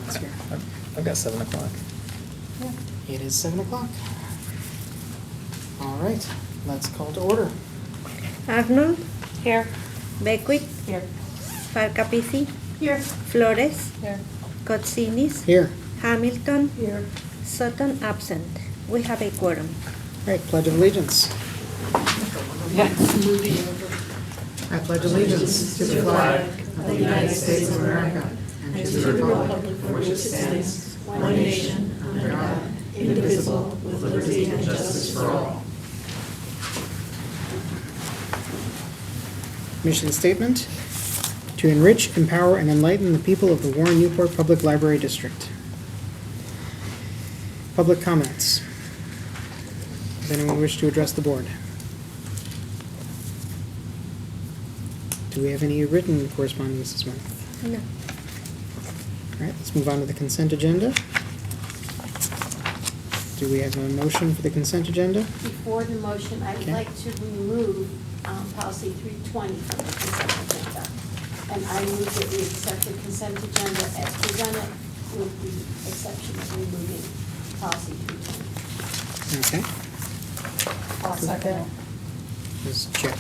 It's here. I've got 7 o'clock. It is 7 o'clock. All right, let's call to order. Arnold, Here. Beckwith, Here. Farcapisi, Here. Flores, Here. Kotsinis, Here. Hamilton, Here. Sutton absent. We have a quorum. All right, Pledge of Allegiance. I pledge allegiance to the flag of the United States of America and to the republic for which it stands, one nation, under God, indivisible, with liberty and justice for all. Mission statement: to enrich, empower, and enlighten the people of the Warren Newport Public Library District. Public comments. Does anyone wish to address the board? Do we have any written correspondence this month? No. All right, let's move on to the consent agenda. Do we have a motion for the consent agenda? Before the motion, I would Okay. like to remove policy 320 from the consent agenda. And I move that we accept the consent agenda as presented with the exception of removing policy 320. Okay, I'll second. Ms. Chair.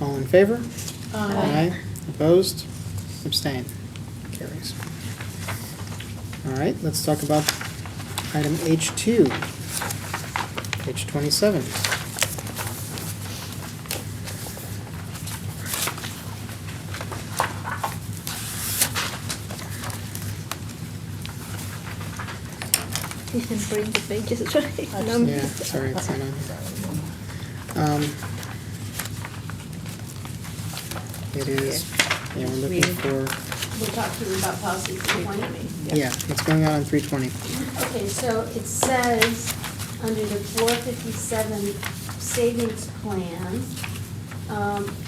All in favor? Opposed? Abstain? Carries. All right, let's talk about item H2, page 27. Didn't bring the pages right. No. Yeah, sorry, it's not on here. It is, yeah, we're looking for, We'll talk to you about policy 320. yeah, what's going on 320? Okay, so it says, under the 457 savings plan,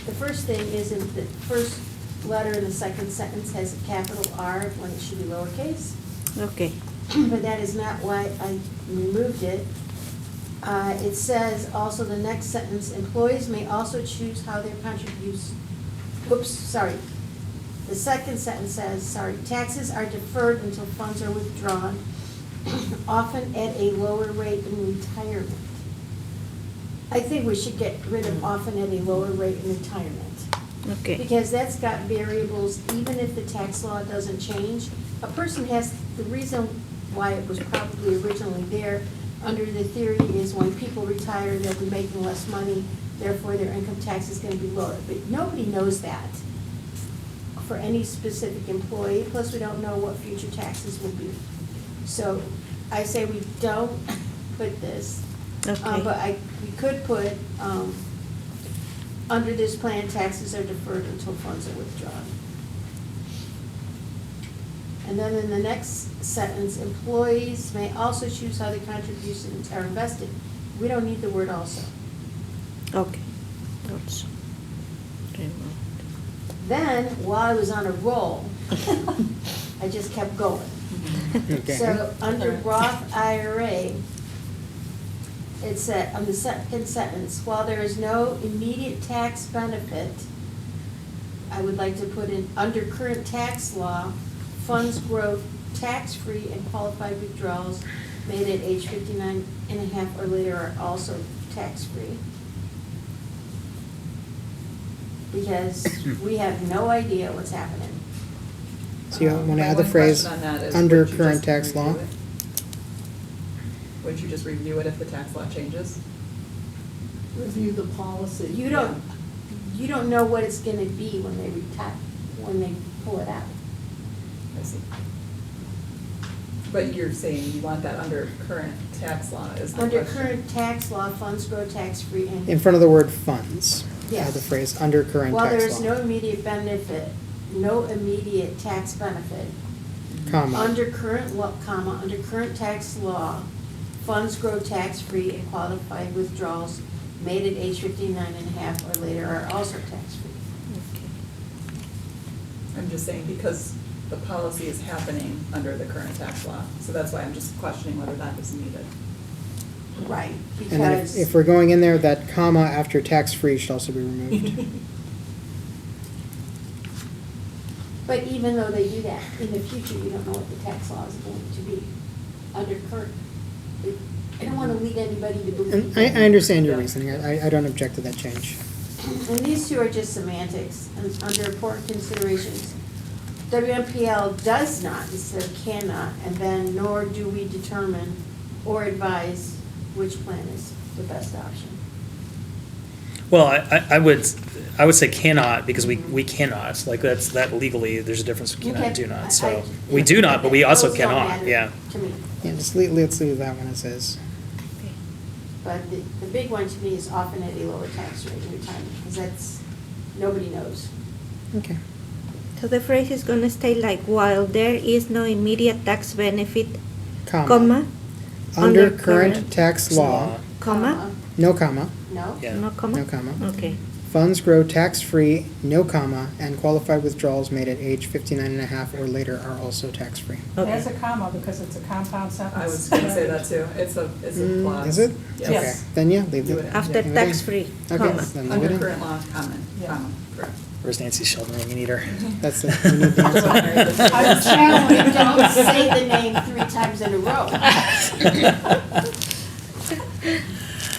the first thing is in the first letter in the second sentence has a capital R when it should be lowercase, Okay. but that is not why I removed it. It says also the next sentence, employees may also choose how their contributions, the second sentence says, taxes are deferred until funds are withdrawn, often at a lower rate in retirement. I think we should get rid of often at a lower rate in retirement. Okay. Because that's got variables, even if the tax law doesn't change. A person has, the reason why it was probably originally there, under the theory is when people retire, they'll be making less money, therefore their income tax is gonna be lower. But nobody knows that for any specific employee, plus we don't know what future taxes will be. So I say we don't put this. Okay. But we could put, under this plan, taxes are deferred until funds are withdrawn. And then in the next sentence, employees may also choose how their contributions are invested. We don't need the word also. Okay. That's removed. Then, while I was on a roll, I just kept going. Okay. So, under Roth IRA, it said, on the second sentence, while there is no immediate tax benefit, I would like to put in, under current tax law, funds grow tax-free and qualified withdrawals made at age 59 and a half or later are also tax-free. Because we have no idea what's happening. So you want to My add the one phrase, question on that is, under would you current just tax law? review it? Would you just review it if the tax law changes? Review the policy. You don't know what it's gonna be when they retire, when they pull it out. I see. But you're saying you want that under current tax law is the Under question. current tax law, funds grow tax-free and. in front of the word funds, add Yes. the phrase, under current While there tax is law, no immediate benefit, no immediate tax benefit, comma. under current law, comma, under current tax law, funds grow tax-free and qualified withdrawals made at age 59 and a half or later are also tax-free. Okay. I'm just saying because the policy is happening under the current tax law, so that's why I'm just questioning whether that is needed. Right, And then because. if we're going in there, that comma after tax-free should also be removed. But even though they do that, in the future, you don't know what the tax law is going to be under current. I don't want to lead anybody to And believe. I understand your reasoning. I don't object to that change. And these two are just semantics, and under important considerations. WNPL does not instead of cannot, and then nor do we determine or advise which plan is the best option. Well, I would say cannot, because we cannot, like that legally, there's a difference between cannot and do Okay. not. So we do not, but we also Those don't cannot, matter yeah. To me, Yeah, let's leave that one as is. but the big one to me is often at a lower tax rate in retirement, because that's, nobody knows. Okay. So the phrase is gonna stay like, while there is no immediate tax benefit, Comma. comma, Under current tax law, comma, no comma, No? Yeah. no comma? no comma. Okay. Funds grow tax-free, no comma, and qualified withdrawals made at age 59 and a half or later are also tax-free. There's Okay. a comma because it's a compound sentence. I was gonna say that too. It's a clause. Is it? Yes. Okay, then yeah, leave Do it. it. After leave it in. tax-free, Okay, comma. then leave it Under in. current law, comma, Yeah. correct. Where's Nancy Sheldon ringing eater? That's it. We need the answer. I was channeling. Don't say the name 3 times in a row.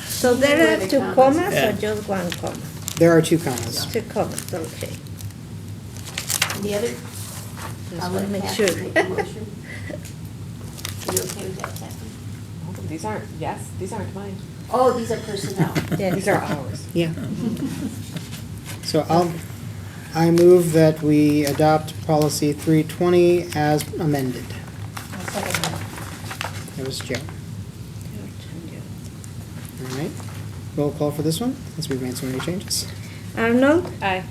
So there Where are the two commas. commas Yeah. or just one comma? There are 2 commas. Two commas, okay. And the other? Just I'll wanna let make Kathy sure. make a motion. Are you okay with that, Kathy? These aren't, yes, these aren't mine. Oh, these are personnel. Yes. These are ours. Yeah. So I move that we adopt policy 320 as amended. I'll second that. That was Joe. All right. Roll call for this one, since we've made so many changes. Arnold, Aye.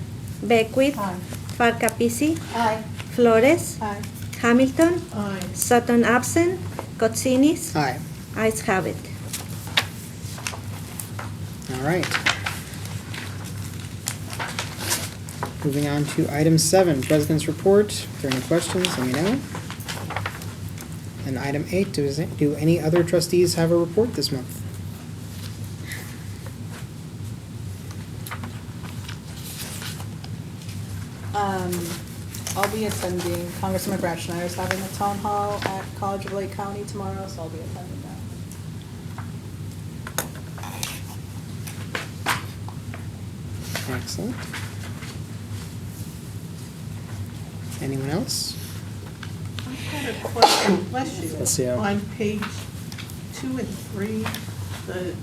Beckwith, Aye. Farkapisi, Aye. Flores, Aye. Hamilton, Aye. Sutton absent, Kotsinis, Aye. ayes have it. All right. Moving on to item 7, President's Report. If there are any questions, let me know. And item 8, do any other trustees have a report this month? I'll be attending, Congressman Brad Schneider is having a town hall at College of Lake County tomorrow, so I'll be attending that. Excellent. Anyone else? I had a question, bless you. Bless you. On page 2 and 3, the,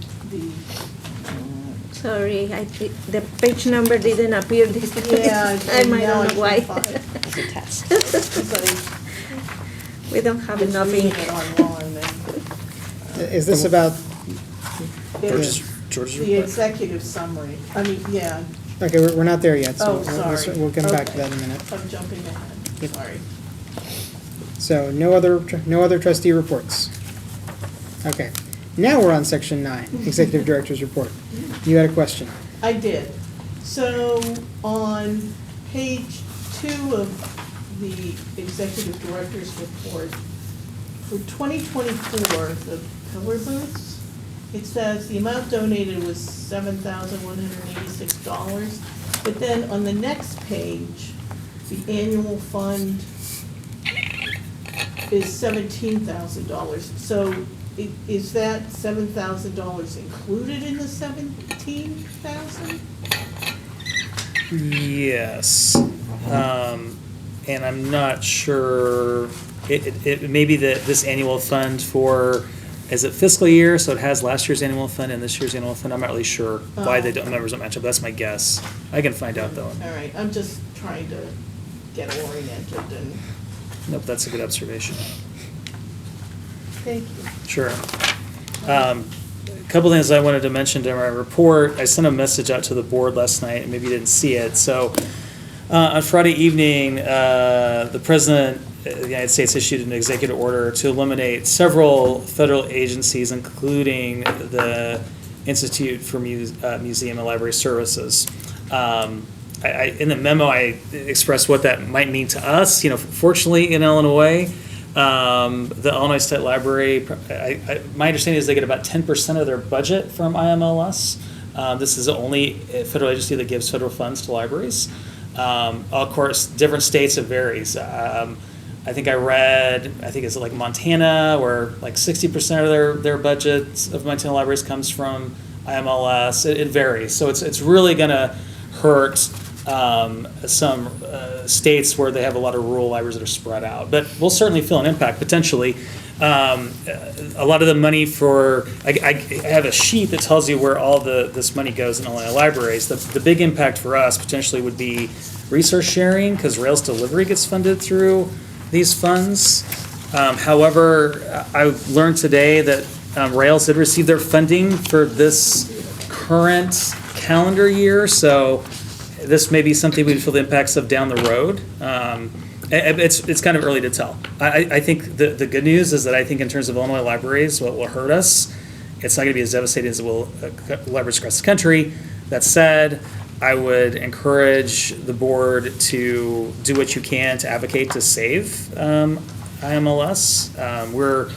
Sorry, the page number didn't appear this Yeah, time, I now don't know why. can't find It's a test. We don't have it's enough reading ink. it online, and Is this about, George's George's the report? executive summary, I mean, yeah, okay, we're not there yet, so oh, we'll sorry. we'll come back to Okay. that in a minute. I'm jumping ahead, Yep. sorry. So no other trustee reports. Okay, now we're on section 9, Executive Director's Report. You had a question. I did. So on page 2 of the executive director's report, for 2024, the pillar booths, it says the amount donated was $7,186. But then on the next page, the annual fund is $17,000. So is that $7,000 included in the 17,000? Yes. And I'm not sure, it may be that this annual fund for, is it fiscal year, so it has last year's annual fund and this year's annual fund? I'm not really sure why the numbers don't match up, that's my guess. I can find out though. All right, I'm just trying to get oriented and, Nope, that's a good observation. thank you. Sure. A couple things I wanted to mention during my report. I sent a message out to the board last night, and maybe you didn't see it. So on Friday evening, the President of the United States issued an executive order to eliminate several federal agencies, including the Institute for Museum and Library Services. In the memo, I expressed what that might mean to us. You know, fortunately in Illinois, the Illinois State Library, my understanding is they get about 10% of their budget from IMLS. This is the only federal agency that gives federal funds to libraries. Of course, different states, it varies. I think it's like Montana, where like 60% of their budget of Montana libraries comes from IMLS. It varies. So it's really going to hurt some states where they have a lot of rural libraries that are spread out. But we'll certainly feel an impact potentially. A lot of the money I have a sheet that tells you where all this money goes in Illinois libraries. The big impact for us potentially would be resource sharing, because Rails Delivery gets funded through these funds. However, I learned today that Rails did receive their funding for this current calendar year, so this may be something we'd feel the impacts of down the road. It's kind of early to tell. I think the good news is that I think in terms of Illinois libraries, what will hurt us, it's not going to be as devastating as it will libraries across the country. That said, I would encourage the board to do what you can to advocate to save IMLS. We're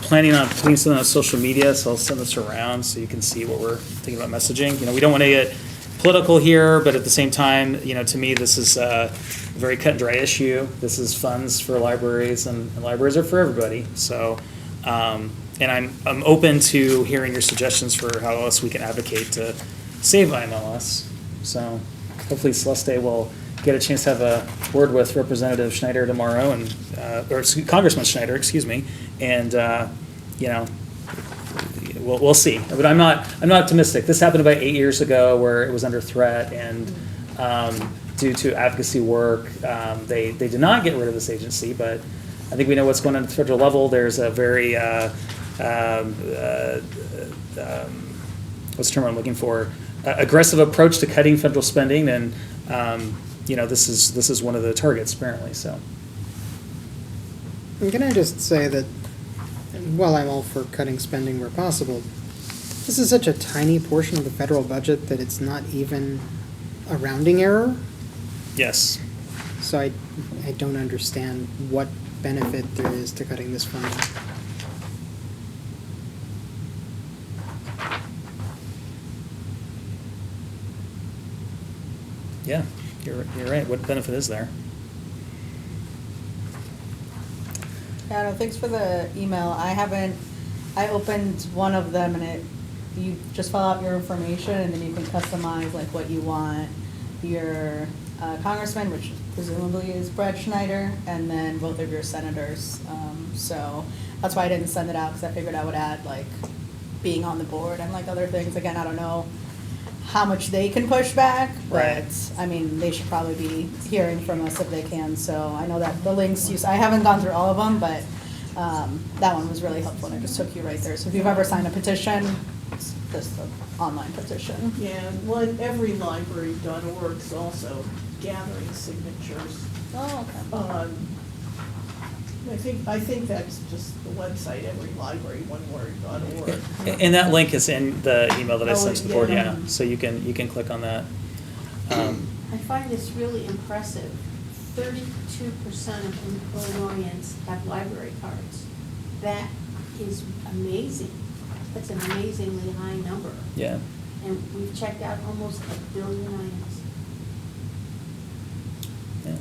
planning on putting something on social media, so I'll send this around so you can see what we're thinking about messaging. We don't want to get political here, but at the same time, to me, this is a very cut and dry issue. This is funds for libraries, and libraries are for everybody. So, and I'm open to hearing your suggestions for how else we can advocate to save IMLS. So hopefully Celeste will get a chance to have a word with Representative Schneider tomorrow, and or Congressman Schneider, excuse me, and we'll see. But I'm not optimistic. This happened about 8 years ago where it was under threat, and due to advocacy work, they did not get rid of this agency. But I think we know what's going on at the federal level. There's a very what's the term I'm looking for? Aggressive approach to cutting federal spending, and this is one of the targets apparently. So, And can I just say that while I'm all for cutting spending where possible, this is such a tiny portion of the federal budget that it's not even a rounding error. yes. So I don't understand what benefit there is to cutting this funding. Yeah, you're right. What benefit is there? Yeah, no, thanks for the email. I opened one of them, and you just fill out your information, and then you can customize like what you want your congressman, which presumably is Brad Schneider, and then both of your senators. So that's why I didn't send it out, because I figured I would add like being on the board and like other things. Again, I don't know how much they can push back, Right. but I mean, they should probably be hearing from us if they can. So I know that the links I haven't gone through all of them, but that one was really helpful, and it just took you right there. So if you've ever signed a petition, it's just an online petition. Yeah, well, everylibrary.org is also gathering signatures. Oh, okay. I think that's just the website, everylibrary.org. And that link is in the email that I sent to the board. yeah. Yeah, so you can click on that. I find this really impressive. 32% of Illinoisans have library cards. That is amazing. That's an amazingly high number. Yeah. And we've checked out almost 1 billion items. Yeah,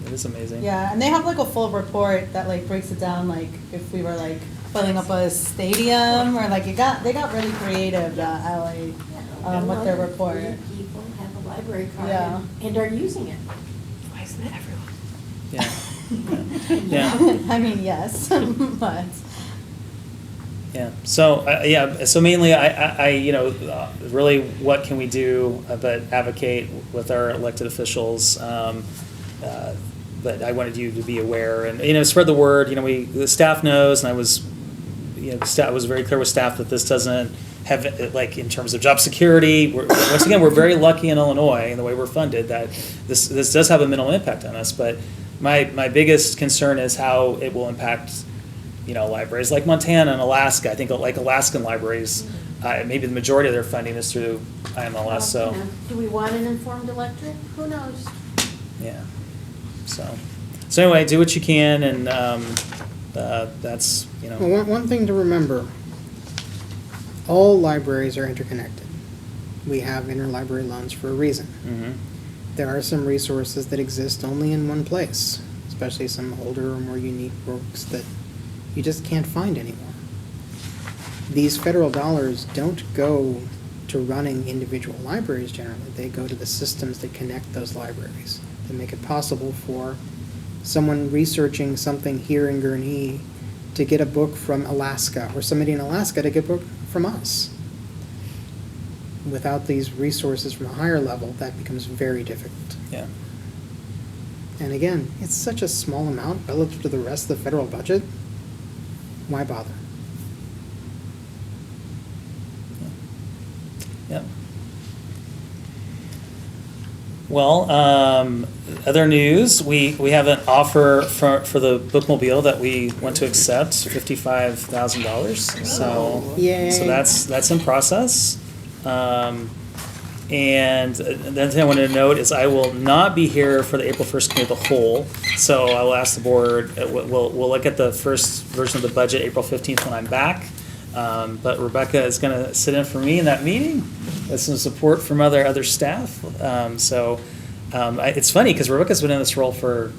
it is amazing. Yeah, and they have like a full report that like breaks it down, like if we were like filling up a stadium, or like they got really creative, Ally, with their report. People have a library card Yeah. and are using it. Why isn't it everyone? Yeah. Yeah. I mean, yes, but. Yeah. So So mainly, I really, what can we do but advocate with our elected officials? But I wanted you to be aware and spread the word. The staff knows, and I was very clear with staff that this doesn't have, like, in terms of job security. Once again, we're very lucky in Illinois in the way we're funded that this does have a minimal impact on us. But my biggest concern is how it will impact libraries like Montana and Alaska. I think like Alaskan libraries, maybe the majority of their funding is through IMLS. So Do we want an informed electorate? Who knows? yeah. So anyway, do what you can, and that's Well, one thing to remember, all libraries are interconnected. We have interlibrary loans for a reason. Mhm. there are some resources that exist only in one place, especially some older or more unique works that you just can't find anymore. These federal dollars don't go to running individual libraries generally. They go to the systems that connect those libraries, that make it possible for someone researching something here in Gurnee to get a book from Alaska, or somebody in Alaska to get a book from us. Without these resources from a higher level, that becomes very difficult. Yeah. And again, it's such a small amount relative to the rest of the federal budget. Why bother? Yep. Well, other news, we have an offer for the bookmobile that we want to accept, $55,000. So, Yay. so that's in process. And the other thing I wanted to note is I will not be here for the April 1st committee of the whole. So I will ask the board, we'll look at the first version of the budget April 15th when I'm back. But Rebecca is going to sit in for me in that meeting with some support from other staff. It's funny because Rebecca's been in this role for,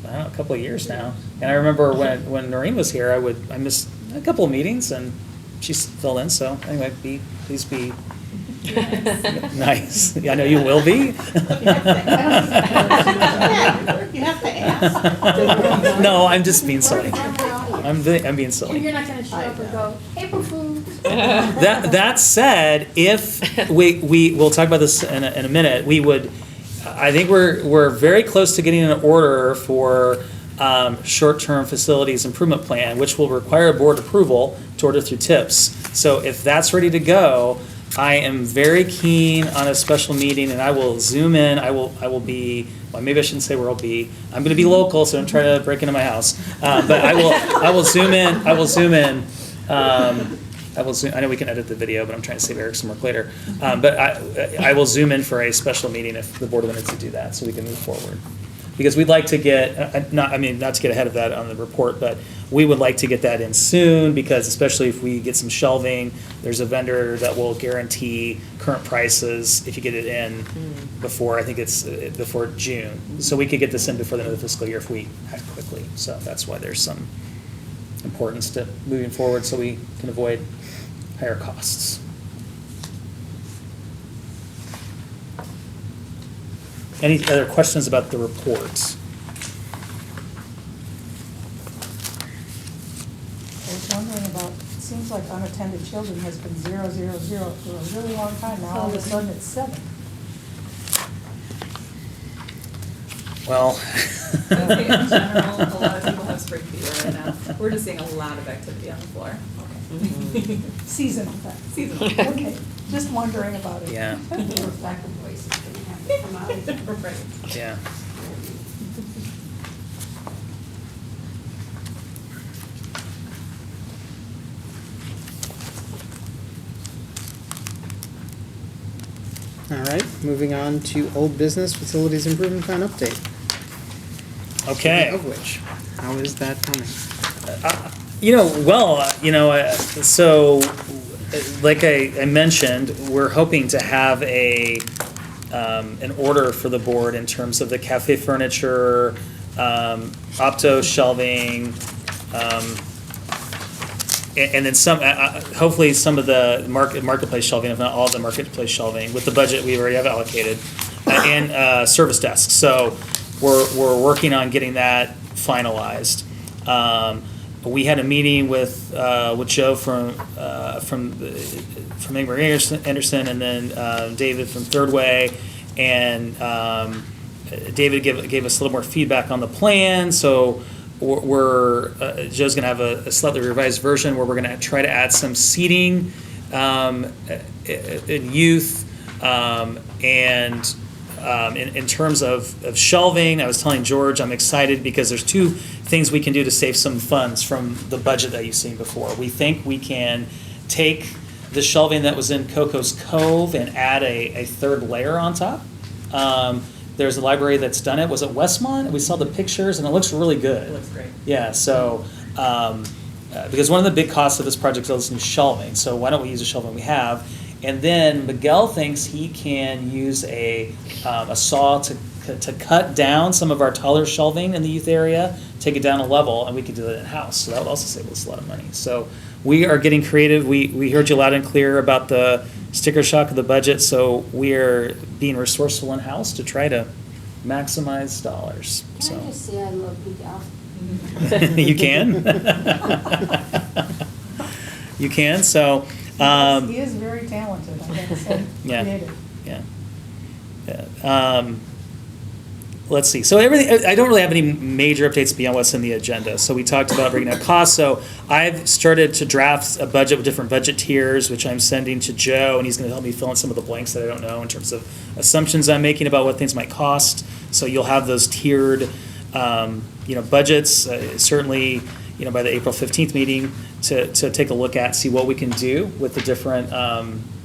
I don't know, a couple of years now. And I remember when Noreen was here, I missed a couple of meetings and she's filled in. So anyway, please be nice. Yeah, I know you will be. You have to ask. No, I'm just being silly. I'm being silly. You're not gonna show up and go, April Fools. That said, if we'll talk about this in a minute, I think we're very close to getting an order for short-term facilities improvement plan, which will require board approval to order through TIPS. So if that's ready to go, I am very keen on a special meeting, and I will zoom in. I will be. Well, maybe I shouldn't say where I'll be. I'm going to be local, so don't try to break into my house. But I will zoom in. I will zoom. I know we can edit the video, but I'm trying to save Eric some work later. But I will zoom in for a special meeting if the board wanted to do that, so we can move forward. Because we'd like to get, not to get ahead of that on the report, but we would like to get that in soon, because especially if we get some shelving, there's a vendor that will guarantee current prices if you get it in before, I think it's before June. So we could get this in before the end of the fiscal year if we act quickly. So that's why there's some importance to moving forward so we can avoid higher costs. Any other questions about the report? I was wondering about, it seems like unattended children has been 0, 0, 0 for a really long time. Now all of a sudden it's 7. Well. I would say in general, a lot of people have spring fever right now. We're just seeing a lot of activity on the floor. Okay. Seasonal thing. Seasonal. Okay, just wondering about it. Yeah, Back of voice is gonna have to come out. Right. yeah. All right, moving on to old business facilities improvement plan update. Okay. Of which, how is that coming? So, like I mentioned, we're hoping to have an order for the board in terms of the cafe furniture, opto shelving, and then hopefully some of the marketplace shelving, if not all of the marketplace shelving, with the budget we already have allocated, and service desks. So we're working on getting that finalized. We had a meeting with Joe from Ingber Anderson, and then David from Third Way, and David gave us a little more feedback on the plan. So Joe's going to have a slightly revised version where we're going to try to add some seating in youth, and in terms of shelving. I was telling George I'm excited because there's two things we can do to save some funds from the budget that you've seen before. We think we can take the shelving that was in Coco's Cove and add a third layer on top. There's a library that's done it. Was it Westmont? We saw the pictures and it looks really good. It looks great. Yeah, so because one of the big costs of this project is all this new shelving, so why don't we use the shelving we have? And then Miguel thinks he can use a saw to cut down some of our taller shelving in the youth area, take it down a level, and we could do that in-house. So that would also save us a lot of money. So we are getting creative. We heard you loud and clear about the sticker shock of the budget, so we are being resourceful in-house to try to maximize dollars. Can I just say I love Miguel? You can. You can. So. He is very talented, I gotta say, Yeah. creative. Yeah. Let's see. So everything. I don't really have any major updates beyond what's in the agenda. So we talked about bringing down costs. So I've started to draft a budget with different budget tiers, which I'm sending to Joe, and he's going to help me fill in some of the blanks that I don't know in terms of assumptions I'm making about what things might cost. So you'll have those tiered, budgets. Certainly, by the April 15th meeting to take a look at, see what we can do with the different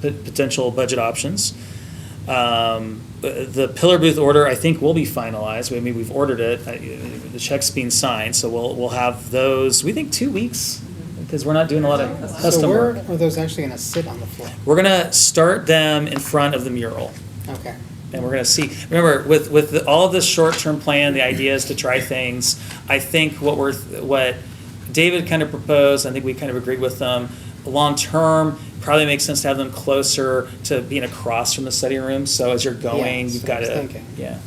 potential budget options. The pillar booth order, I think, will be finalized. I mean, we've ordered it. The check's being signed, so we'll have those. We think 2 weeks because we're not doing a lot of So custom where work. are those actually gonna sit on the floor? We're gonna start them in front of the mural. Okay. And we're going to see. Remember, with all of this short-term plan, the idea is to try things. I think what David kind of proposed, I think we kind of agreed with them. Long-term, probably makes sense to have them closer to being across from the study room. So as you're going, Yeah, you've so got I was to. thinking. Yeah.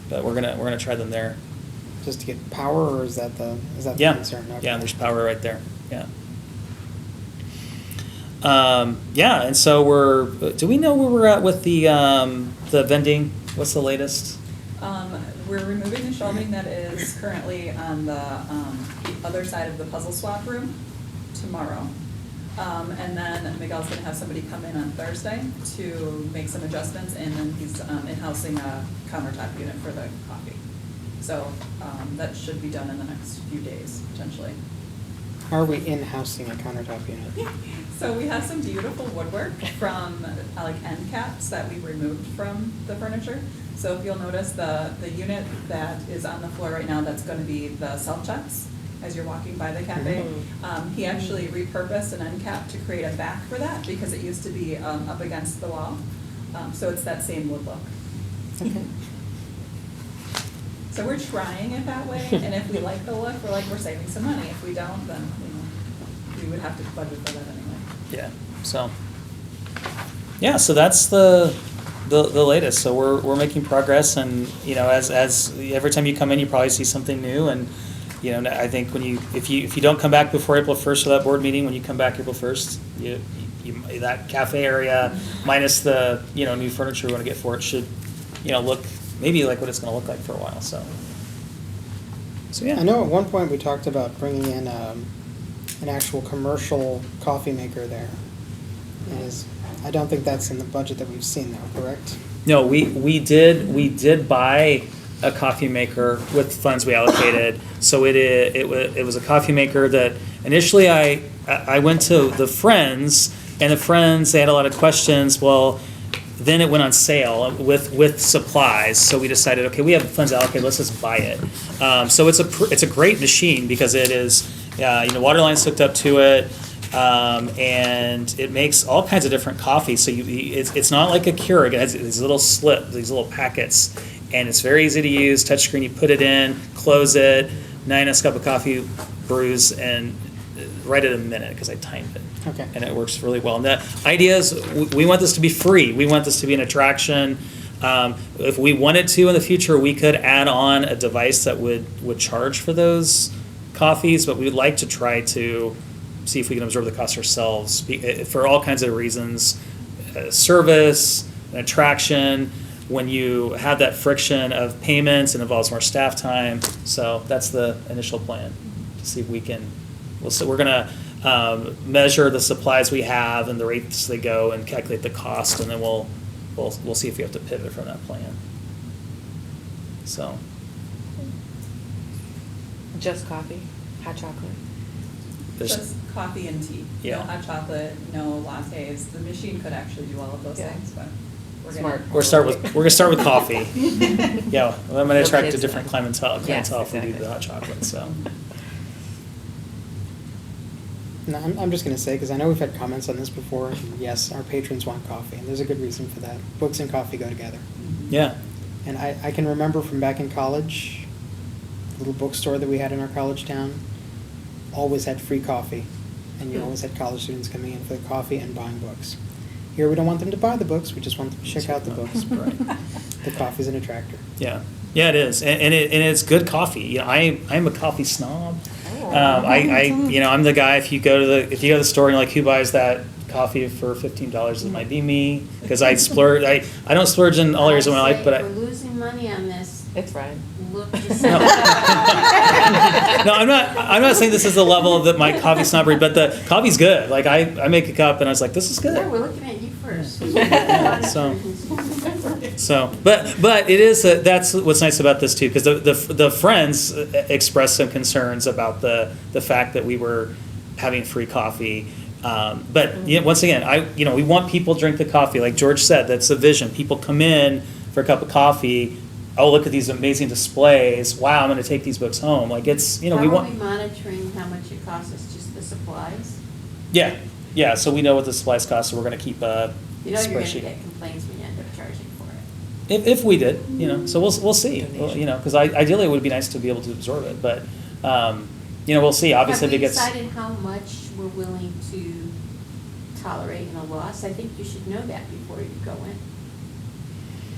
But we're gonna try them there. Just to get power, or is that the Yeah. concern? Okay. Yeah. There's power right there. Yeah. And so do we know where we're at with the vending? What's the latest? We're removing the shelving that is currently on the other side of the puzzle swap room tomorrow. And then Miguel's gonna have somebody come in on Thursday to make some adjustments, and then he's in-housing a countertop unit for the coffee. So that should be done in the next few days, potentially. How are we in-housing a countertop unit? So we have some beautiful woodwork from like end caps that we removed from the furniture. So if you'll notice the unit that is on the floor right now, that's going to be the self-checks as you're walking by the cafe. He actually repurposed an end cap to create a back for that because it used to be up against the wall. So it's that same wood look. Okay. So we're trying it that way, and if we like the look, we're saving some money. If we don't, then we would have to budget for that anyway. Yeah. So. Yeah. So that's the latest. So we're making progress, and as every time you come in, you probably see something new, and I think if you don't come back before April 1st for that board meeting, when you come back April 1st, you that cafe area minus the new furniture we want to get for it should look maybe like what it's going to look like for a while. So yeah. I know at one point we talked about bringing in an actual commercial coffee maker there. I don't think that's in the budget that we've seen though, correct? No, we did buy a coffee maker with funds we allocated. So it was a coffee maker that initially I went to the Friends, and the Friends, they had a lot of questions. Well, then it went on sale with supplies, so we decided, okay, we have funds allocated, let's just buy it. So it's a great machine because it is, water lines hooked up to it, and it makes all kinds of different coffees. So it's not like a Keurig. It has these little packets, and it's very easy to use. Touchscreen, you put it in, close it, 9 cup of coffee brews, and right at a minute because I timed it. Okay. And it works really well. And the idea is we want this to be free. We want this to be an attraction. If we wanted to in the future, we could add on a device that would charge for those coffees, but we'd like to try to see if we can absorb the cost ourselves for all kinds of reasons. Service, an attraction, when you have that friction of payments, it involves more staff time. So that's the initial plan, to see if we can. We're going to measure the supplies we have and the rates they go and calculate the cost, and then we'll see if we have to pivot from that plan. So. Just coffee, hot chocolate. Just coffee and tea. Yeah. No hot chocolate, no lattes. The machine could actually do all of those Yeah. things, but we're Smart. gonna. we're gonna start with coffee. Yeah, well, I'm gonna No attract a kids, different though. clientele Yes, if we do exactly. the hot chocolate. So. No, I'm just gonna say, because I know we've had comments on this before, and yes, our patrons want coffee, and there's a good reason for that. Books and coffee go together. Yeah. And I can remember from back in college, the little bookstore that we had in our college town always had free coffee, and you always had college students coming in for the coffee and buying books. Here, we don't want them to buy the books, we just want them to check out the books. Right. The coffee's an attractor. Yeah, yeah, it is, and it's good coffee. You know, I'm a coffee snob. I'm the guy. If you go to the store and you're like, who buys that coffee for $15? It might be me, because I splurge. I don't splurge in all areas of my life, but We're losing money on this. It's right. Look to No. No, I'm not saying this is the level of my coffee snobbery, but the coffee's good. Like I make a cup and I was like, this is good. Yeah, we're looking at you first. But it is that's what's nice about this too, because the friends expressed some concerns about the fact that we were having free coffee. But once again, we want people to drink the coffee. Like George said, that's the vision. People come in for a cup of coffee. Oh, look at these amazing displays. Wow, I'm going to take these books home. Like it's, we want. How are we monitoring how much it costs us, just the supplies? Yeah, so we know what the supplies cost, so we're going to keep a You know you're going to spreadsheet. get complaints when you end up charging for it. If we did, so we'll see. Well, because ideally it would be nice to be able to absorb it, but, we'll see. Obviously, if it gets. Have we decided how much we're willing to tolerate in a loss? I think you should know that before you go in.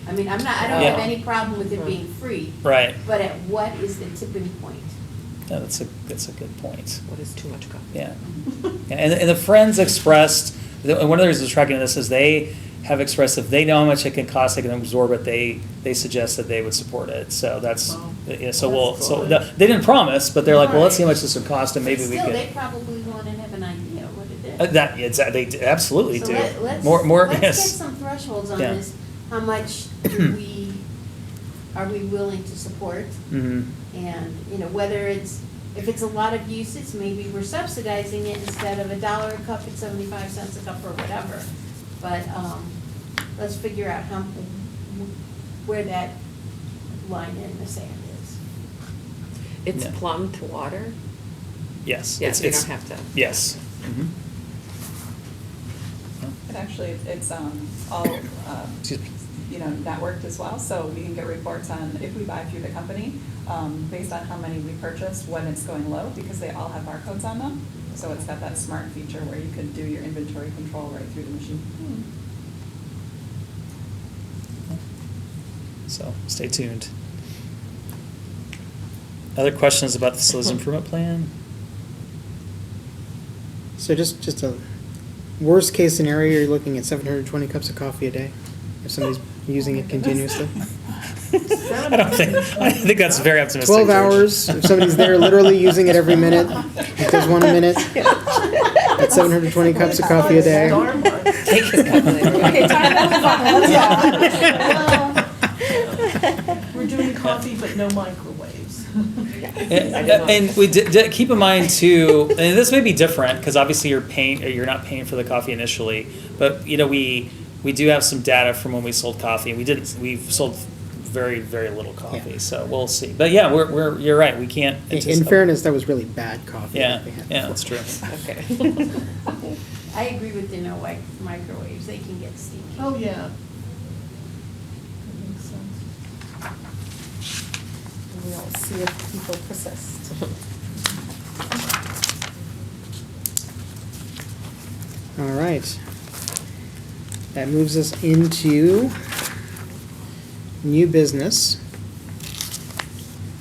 I mean, I don't have any problem with it being free. Right. But at what is the tipping point? Yeah, that's a good point. What is too much coffee? Yeah. And the friends expressed, one of the reasons we're tracking this is they have expressed if they know how much it can cost, they can absorb it, they suggest that they would support it. So that's, they didn't promise, but they're like, well, let's see how much this would cost and maybe we Still, could. they probably want to have an idea what it is. They absolutely So do. let's Yes. get some thresholds on Yeah. this. How much are we willing to support? Mhm. And, whether if it's a lot of usage, maybe we're subsidizing it instead of $1 a cup, it's 75 cents a cup or whatever. But, let's figure out where that line in the sand is. It's Yeah. plumb to water? Yes. Yes, you don't have to. Yes. Mhm. And actually, it's all, Excuse me. networked as well, so we can get reports on if we buy through the company, based on how many we purchased, when it's going low, because they all have barcodes on them. So it's got that smart feature where you can do your inventory control right through the machine. So stay tuned. Other questions about the facilities improvement plan? So just a worst case scenario, you're looking at 720 cups of coffee a day if somebody's using it continuously. I think that's very optimistic. 12 George. hours, if somebody's there literally using it every minute, it does 1 a minute. That's 720 cups of coffee a day. Take his calculator. Okay, time to move on. Let's go. We're doing coffee, but no microwaves. And we did keep in mind too, and this may be different because obviously you're not paying for the coffee initially, but we do have some data from when we sold coffee, and we've sold very, very little coffee, Yeah. so we'll see. But yeah, you're right, we can't. In fairness, that was really bad coffee. Yeah, that we had yeah, before. that's true. Okay. I agree with the no microwaves, they can get steamy. Oh, yeah. That makes sense. We'll see if people persist. All right. That moves us into new business.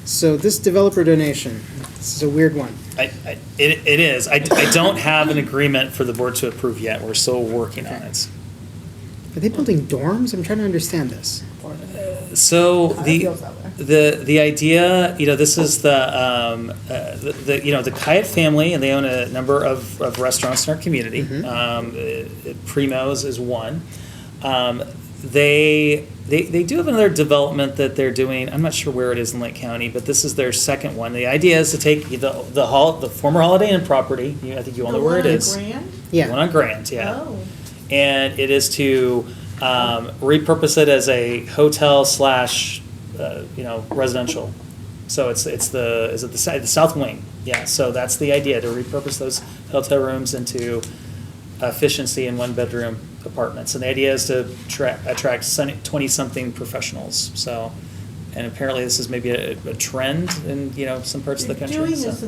So this developer donation, this is a weird one. It is. I don't have an agreement for the board to approve yet. We're still working on Okay. it. Are they building dorms? I'm trying to understand this. So It feels that way. the idea, this is the Kyatt family, and they own a number of restaurants in our community. Mhm. Primo's is one. They do have another development that they're doing. I'm not sure where it is in Lake County, but this is their second one. The idea is to take the former Holiday Inn property. I think you all know where it is. The one on Grand? The one Yeah. on Grant, yeah. Oh. And it is to repurpose it as a hotel / residential So is it the south wing? Yeah, so that's the idea, to repurpose those hotel rooms into efficiency in one-bedroom apartments. And the idea is to attract 20-something professionals, so, and apparently this is maybe a trend in, some parts of the country. Doing so. this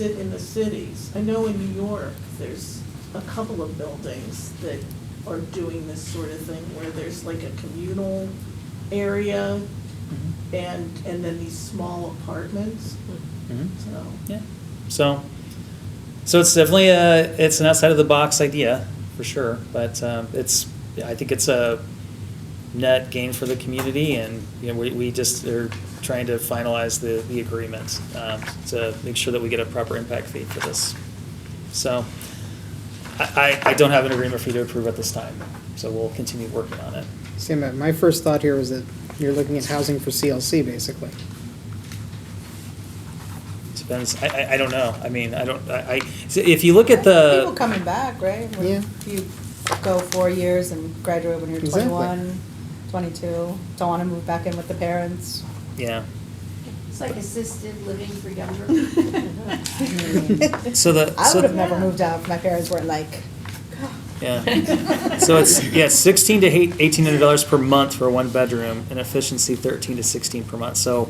in the cities. I know in New York, there's a couple of buildings that are doing this sort of thing, where there's like a communal area Mhm. and then these small apartments, Mhm. so. Yeah, so it's definitely it's an outside of the box idea, for sure, but I think it's a net gain for the community, and, we just are trying to finalize the agreement, to make sure that we get a proper impact fee for this. So, I don't have an agreement for you to approve at this time, so we'll continue working on it. See, my first thought here was that you're looking at housing for CLC, basically. Depends, I don't know, I mean, so if you look at the. People coming back, right? When Yeah. You go 4 years and graduate when you're Exactly. 21, 22, don't want to move back in with the parents. Yeah. It's like assisted living for younger. So I would have never moved out if my parents weren't like, Yeah. So it's, $1,600 to $1,800 per month for a one bedroom, and efficiency $13 to $16 per month. So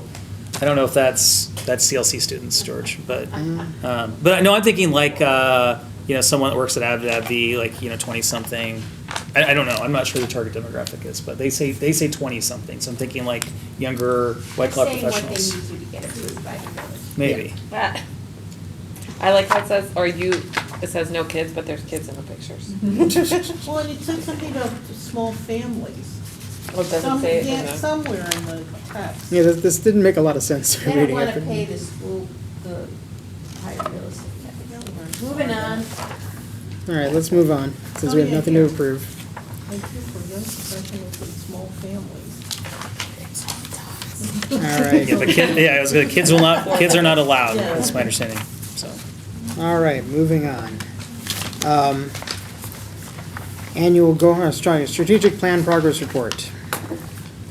I don't know if that's CLC students, George, but no, I'm thinking like, someone that works at AbbVie, like, 20-something. I don't know, I'm not sure the target demographic is, but they say 20-something. So I'm thinking like younger white-collar Saying what they professionals. need to get approved by the village. Maybe. I like how it says, it says no kids, but there's kids in the pictures. Well, and it said something about small families. Well, it doesn't say it in the. Somewhere in the text. Yeah, this didn't make a lot of sense to They me don't reading wanna it. pay the school, the higher bills. Moving on. All right, let's move on, since we have nothing to approve. Like here for young professionals with small families. All right. Yeah, but kids are not allowed, that's my understanding, so. All right, moving on. Annual strategic plan progress report,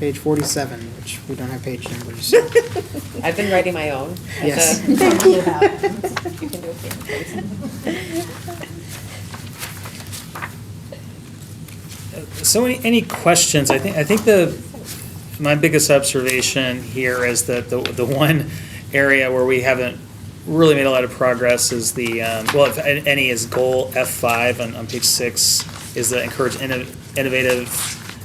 page 47, which we don't have page numbers. I've been writing my own. Yes. You can do it here, please. So any questions? I think my biggest observation here is that the one area where we haven't really made a lot of progress is if any, is goal F5 on page 6, is the encourage innovative.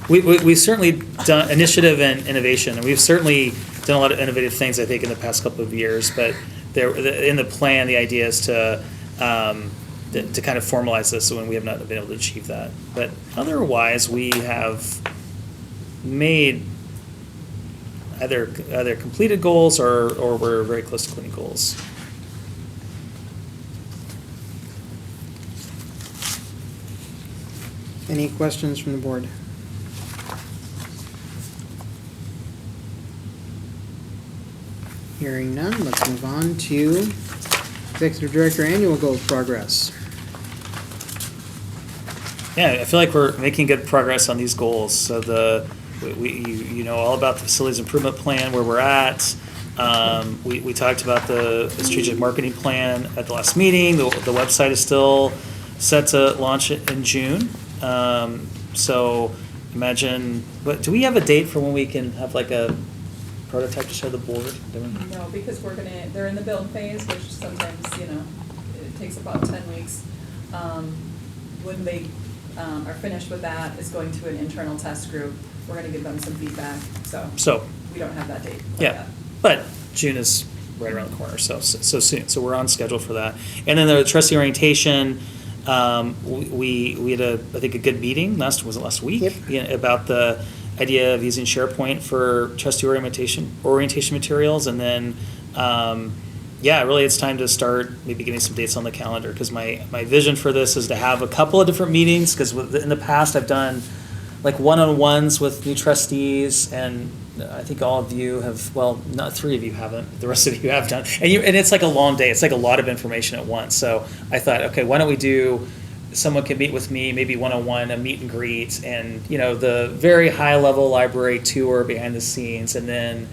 We've certainly done initiative and innovation, and we've certainly done a lot of innovative things, I think, in the past couple of years, but in the plan, the idea is to kind of formalize this when we have not been able to achieve that. But otherwise, we have made either completed goals or we're very close to completing goals. Any questions from the board? Hearing none, let's move on to Executive Director Annual Goals Progress. Yeah, I feel like we're making good progress on these goals. So you know all about the facilities improvement plan, where we're at. We talked about the strategic marketing plan at the last meeting. The website is still set to launch it in June. So imagine, do we have a date for when we can have like a prototype to show the board? No, because they're in the build phase, which sometimes, it takes about 10 weeks. When they are finished with that, it's going to an internal test group. We're gonna give them some feedback, so we don't have that date. Yeah, but June is right around the corner, so soon. So we're on schedule for that. And then the trustee orientation, we had I think a good meeting last week? Yep. About the idea of using SharePoint for trustee orientation materials, and then really it's time to start maybe getting some dates on the calendar, because my vision for this is to have a couple of different meetings, because in the past I've done like one-on-ones with new trustees, and I think all of you have, well, not 3 of you haven't, the rest of you have done. And it's like a long day, it's like a lot of information at once. So I thought, okay, why don't we do, someone can meet with me, maybe one-on-one, a meet and greet, and the very high level library tour behind the scenes, and then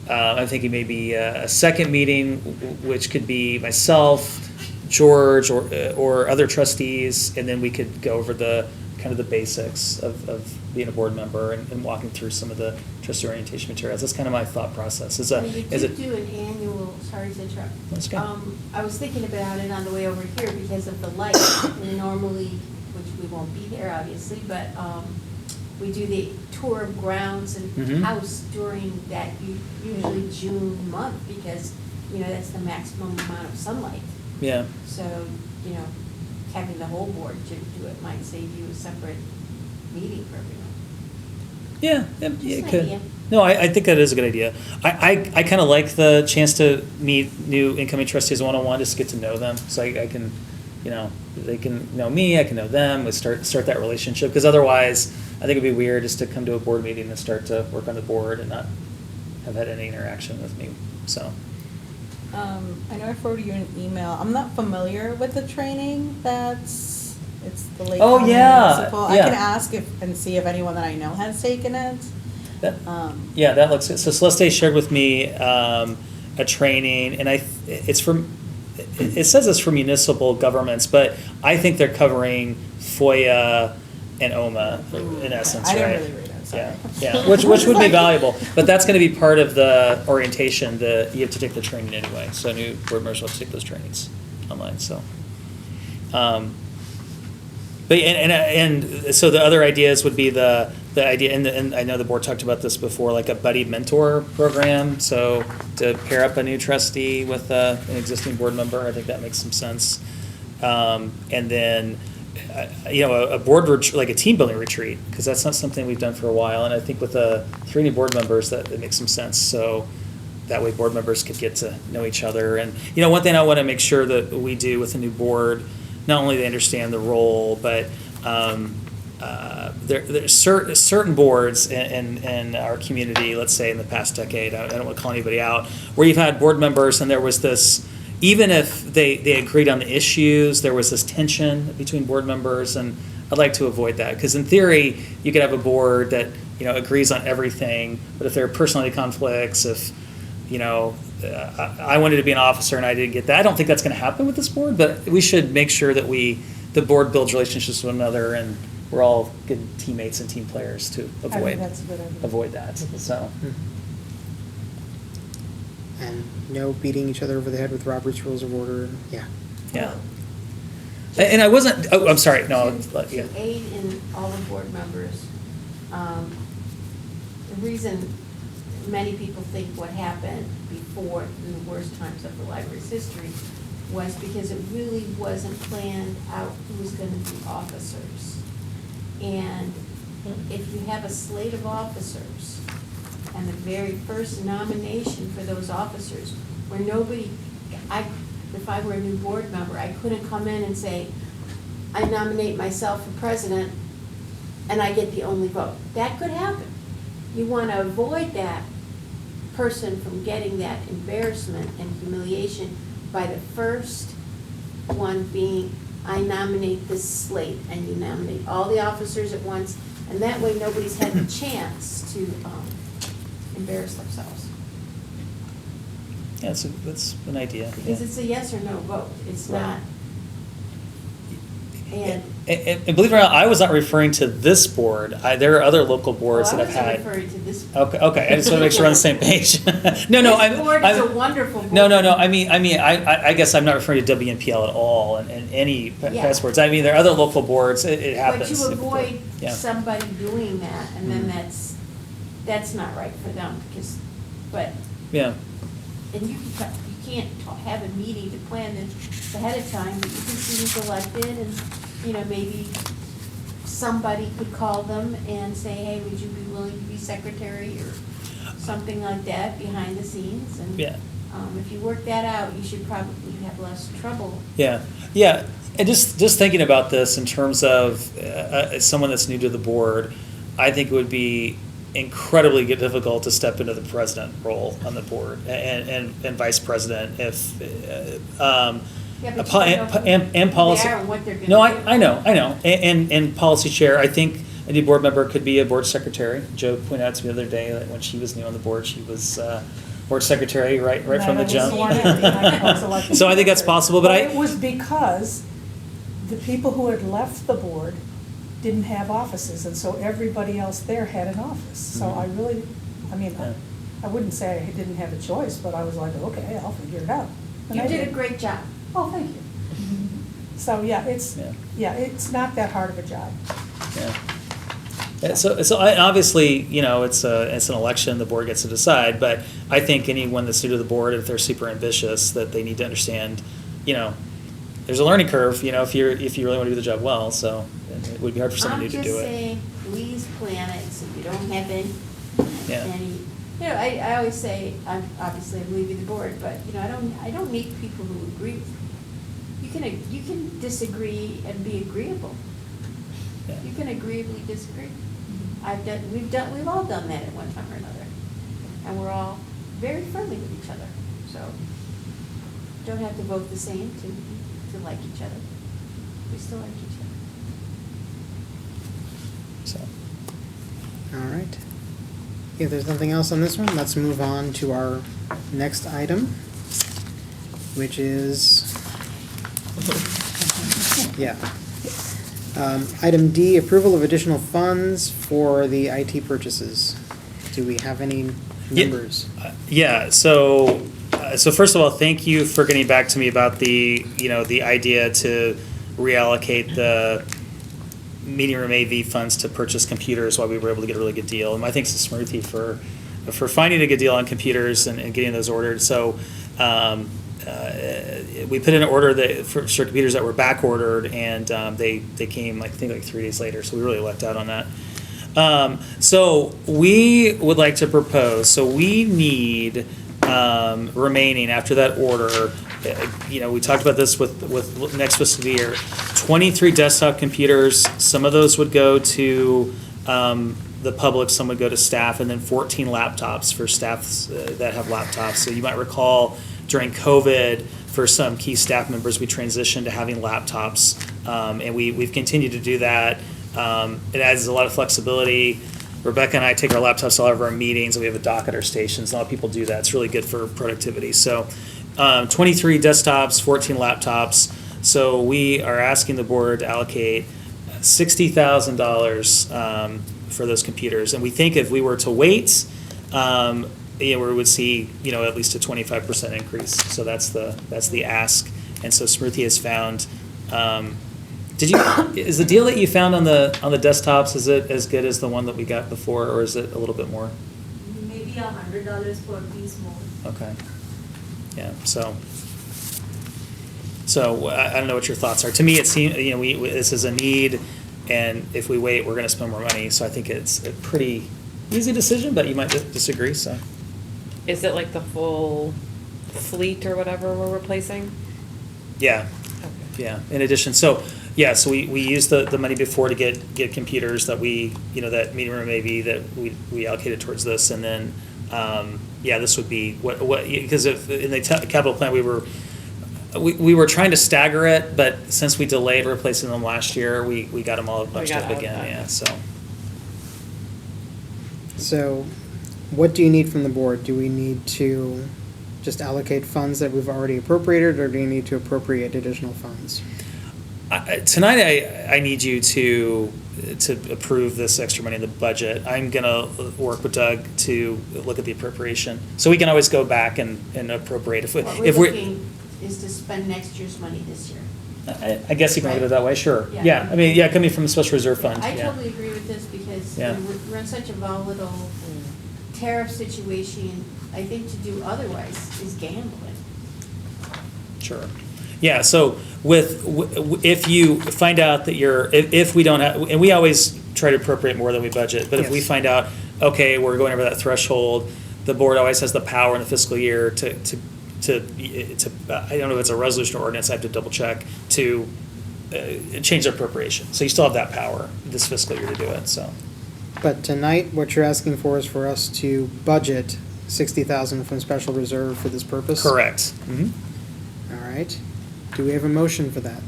I'm thinking maybe a second meeting, which could be myself, George, or other trustees, and then we could go over the kind of the basics of being a board member and walking through some of the trustee orientation materials. That's kind of my thought process. Well, you do an annual, sorry to interrupt. That's good. I was thinking about it on the way over here because of the light. We normally, which we won't be there obviously, but we do the tour of grounds and Mhm. house during that usually June month because, that's the maximum amount of sunlight. Yeah. So, having the whole board to do it might save you a separate meeting for everyone. Yeah, Just it an could. idea. No, I think that is a good idea. I kind of like the chance to meet new incoming trustees one-on-one, just to get to know them. So I can, they can know me, I can know them, we start that relationship. Because otherwise, I think it'd be weird just to come to a board meeting and start to work on the board and not have had any interaction with me, so. I know I forwarded you an email. I'm not familiar with the training it's the Lake Oh, County yeah, Municipal. I yeah. can ask and see if anyone that I know has taken it. Yeah, that looks good. So Celeste shared with me a training, and it says it's for municipal governments, but I think they're covering FOIA and OMA in essence, I right? didn't really read it, sorry. Yeah, which would be valuable, but that's gonna be part of the orientation, you have to take the training anyway, so new board members will have to take those trainings online, so. But, and so the other ideas would be the idea, and I know the board talked about this before, like a buddy mentor program, so to pair up a new trustee with an existing board member, I think that makes some sense. And then, a board like a team building retreat, because that's not something we've done for a while, and I think with the 3 new board members, that it makes some sense, so that way board members could get to know each other. And, one thing I want to make sure that we do with a new board, not only they understand the role, but there's certain boards in our community, let's say in the past decade, I don't want to call anybody out, where you've had board members and there was this, even if they agreed on the issues, there was this tension between board members, and I'd like to avoid that, because in theory, you could have a board that, agrees on everything, but if there are personality conflicts, if, I wanted to be an officer and I didn't get that, I don't think that's going to happen with this board, but we should make sure that the board builds relationships with one another, and we're all good teammates and team players to avoid that's a good idea. avoid that, so. And no beating each other over the head with Robert's Rules of Order, yeah. Yeah. And I wasn't, I'm sorry, no, yeah. To aid in all the board members, the reason many people think what happened before, in the worst times of the library's history, was because it really wasn't planned out who was going to be officers. And if you have a slate of officers, and the very first nomination for those officers, where if I were a new board member, I couldn't come in and say, I nominate myself for president, and I get the only vote. That could happen. You want to avoid that person from getting that embarrassment and humiliation by the first one being, I nominate this slate, and you nominate all the officers at once, and that way nobody's had the chance to embarrass themselves. Yeah, that's an idea. Because yeah. it's a yes or no vote, it's not. And And believe it or not, I was not referring to this board. There are other local boards that have had. I wasn't referring to this. Okay, I just want to make sure we're on the same page. No, This board is a wonderful board. No, I mean, I guess I'm not referring to WNPL at all and any Yeah. past boards. I mean, there are other local boards, it happens. But you avoid Yeah. somebody doing that, and then Mhm. that's not right for them, Yeah, and you can't have a meeting to plan this ahead of time, but you can see who's elected, and, maybe somebody could call them and say, hey, would you be willing to be secretary, or something like that behind the scenes, and yeah. if you work that out, you should probably have less trouble. Yeah, and just thinking about this in terms of someone that's new to the board, I think it would be incredibly difficult to step into the president role on the board and vice president if Yeah, but you don't know who and policy. they are and what they're gonna No, do. I know, and policy chair. I think a new board member could be a board secretary. Joe pointed out to me the other day that when she was new on the board, she was board secretary right from the And I was jump. sworn in, and I was elected So I think that's secretary. possible, but It was because the people who had left the board didn't have offices, and so everybody else there had an office. So I really, I mean, Yeah. I wouldn't say I didn't have a choice, but I was like, okay, I'll figure it out. And You I did a great job. Oh, thank you. So, yeah, it's not that hard of a job. Yeah. So obviously, it's an election, the board gets to decide, but I think anyone that's new to the board, if they're super ambitious, that they need to understand, there's a learning curve, if you really want to do the job well, so it would be hard for someone new to do I'm just it. saying, please plan it so you don't have Yeah. I always say, I'm leaving the board, but, I don't meet people who agree with me. You can disagree and be agreeable. Yeah. You can agreeably disagree. We've all done that at one time or another. And we're all very friendly with each other, so don't have to vote the same to like each other. We still like each other. So. All right. If there's nothing else on this one, let's move on to our next item, which is, item D, approval of additional funds for the IT purchases. Do we have any numbers? Yeah, so first of all, thank you for getting back to me about the idea to reallocate the meeting room AV funds to purchase computers while we were able to get a really good deal. And my thanks to Smriti for finding a good deal on computers and getting those ordered. So we put in an order for computers that were back ordered, and they came I think 3 days later. So we really lucked out on that. So we would like to propose. So we need remaining after that order. We talked about this with next fiscal year. 23 desktop computers. Some of those would go to the public, some would go to staff, and then 14 laptops for staffs that have laptops. So you might recall during COVID, for some key staff members, we transitioned to having laptops, and we've continued to do that. It adds a lot of flexibility. Rebecca and I take our laptops to all of our meetings, and we have a dock at our stations. A lot of people do that. It's really good for productivity. So 23 desktops, 14 laptops. So we are asking the board to allocate $60,000 for those computers. And we think if we were to wait, we would see, at least a 25% increase. So that's the ask. And so Smriti has found, is the deal that you found on the desktops, is it as good as the one that we got before, or is it a little bit more? Maybe $100 per piece more. Okay. Yeah, so I don't know what your thoughts are. To me, it seems, this is a need, and if we wait, we're gonna spend more money. So I think it's a pretty easy decision, but you might disagree, so. Is it like the full fleet or whatever we're replacing? Yeah, Okay. yeah, in addition, so we used the money before to get computers that that meeting room AV that we allocated towards this, and then, this would be what, because in the capital plan, we were trying to stagger it, but since we delayed replacing them last year, we got them all bunched got up out of again, that. yeah, so. So, what do you need from the board? Do we need to just allocate funds that we've already appropriated, or do you need to appropriate additional funds? Tonight, I need you to approve this extra money in the budget. I'm gonna work with Doug to look at the appropriation, so we can always go back and appropriate if What we're. we're looking is to spend next year's money this year. I guess you can look at it that way, sure. Yeah. Yeah, I mean, coming from the special reserve fund, I yeah. totally agree with this because Yeah. we're in such a volatile tariff situation. I think to do otherwise is gambling. Sure. Yeah, so if you find out that if we don't have, and we always try to appropriate more than we budget, but if we Yes. find out, okay, we're going over that threshold, the board always has the power in the fiscal year to I don't know if it's a resolution or ordinance, I have to double check, to change the appropriation. So you still have that power this fiscal year to do it, so. But tonight, what you're asking for is for us to budget $60,000 from special reserve for this purpose? Correct. Mhm. All right. Do we have a motion for that?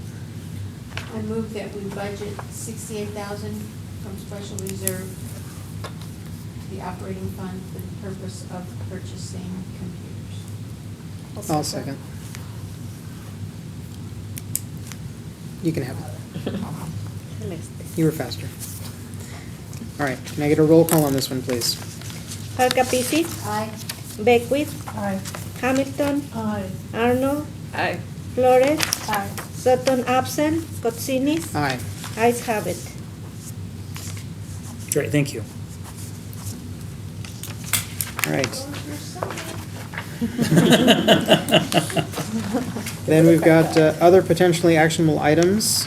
I move that we budget $68,000 from special reserve into the operating fund for the purpose of purchasing computers. I'll second. You can have it. I missed it. You were faster. All right, can I get a roll call on this one, please? Huckabee, Aye. Beckwith, Aye. Hamilton, Aye. Arnold, Aye. Flores, Aye. Sutton absent, Scott Aye. ayes have it. Great, thank you. All right. Then we've got other potentially actionable items.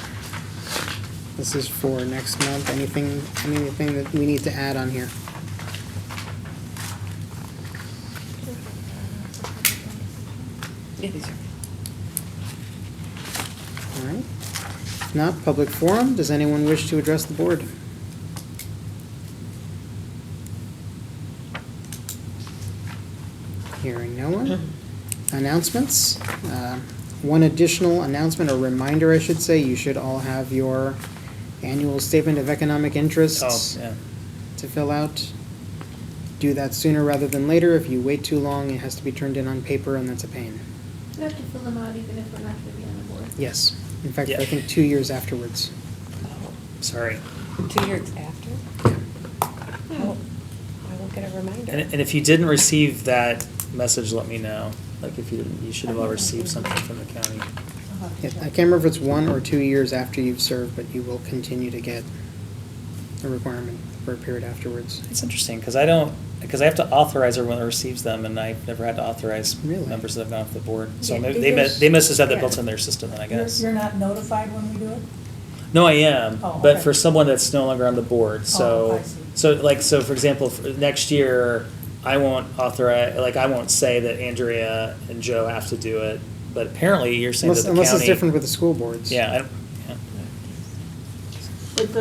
This is for next month. Anything that we need to add on here? Yeah, these are. All right. If not, public forum. Does anyone wish to address the board? Hearing no one. Announcements. One additional announcement, or reminder, I should say, you should all have your annual statement of economic interests Oh, yeah. to fill out. Do that sooner rather than later. If you wait too long, it has to be turned in on paper, and that's a pain. We have to fill them out even if we're not going to be on the board. Yes. In fact, Yeah. I think 2 years afterwards. Sorry. 2 years after? I won't get a reminder. And if you didn't receive that message, let me know. Like if you didn't, you should have all received something from the county. Yeah, I can't remember if it's 1 or 2 years after you've served, but you will continue to get a requirement for a period afterwards. It's interesting, because I have to authorize everyone that receives them, and I've never had to authorize Really? members that have gone off the board. So Yeah, maybe because- they must just have that yeah. built in their system then, I guess. You're not notified when we do it? No, I am, Oh, but okay. for someone that's no longer on the board, Oh, I so, see. so for example, for next year, I won't authorize, like, I won't say that Andrea and Joe have to do it, but apparently you're saying that the county. Unless it's different with the school boards. Yeah, yeah. But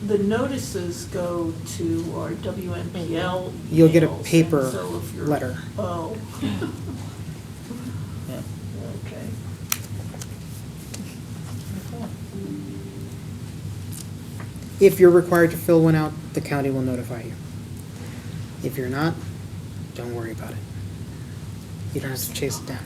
the notices go to our WNPL. You'll get a emails, and paper so if you're- letter. Oh. Yeah. Okay. If you're required to fill one out, the county will notify you. If you're not, don't worry about it. You don't have to chase it down.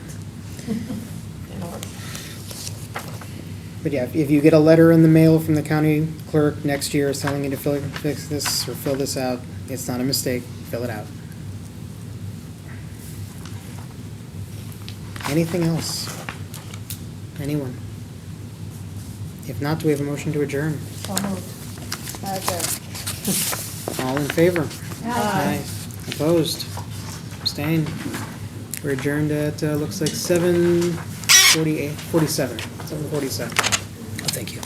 But yeah, if you get a letter in the mail from the county clerk next year telling you to fix this or fill this out, it's not a mistake, fill it out. Anything else? Anyone? If not, do we have a motion to adjourn? So moved. All in favor? Aye. Opposed? Abstained? We're adjourned at, looks like 7:47. 7:47. Oh, thank you.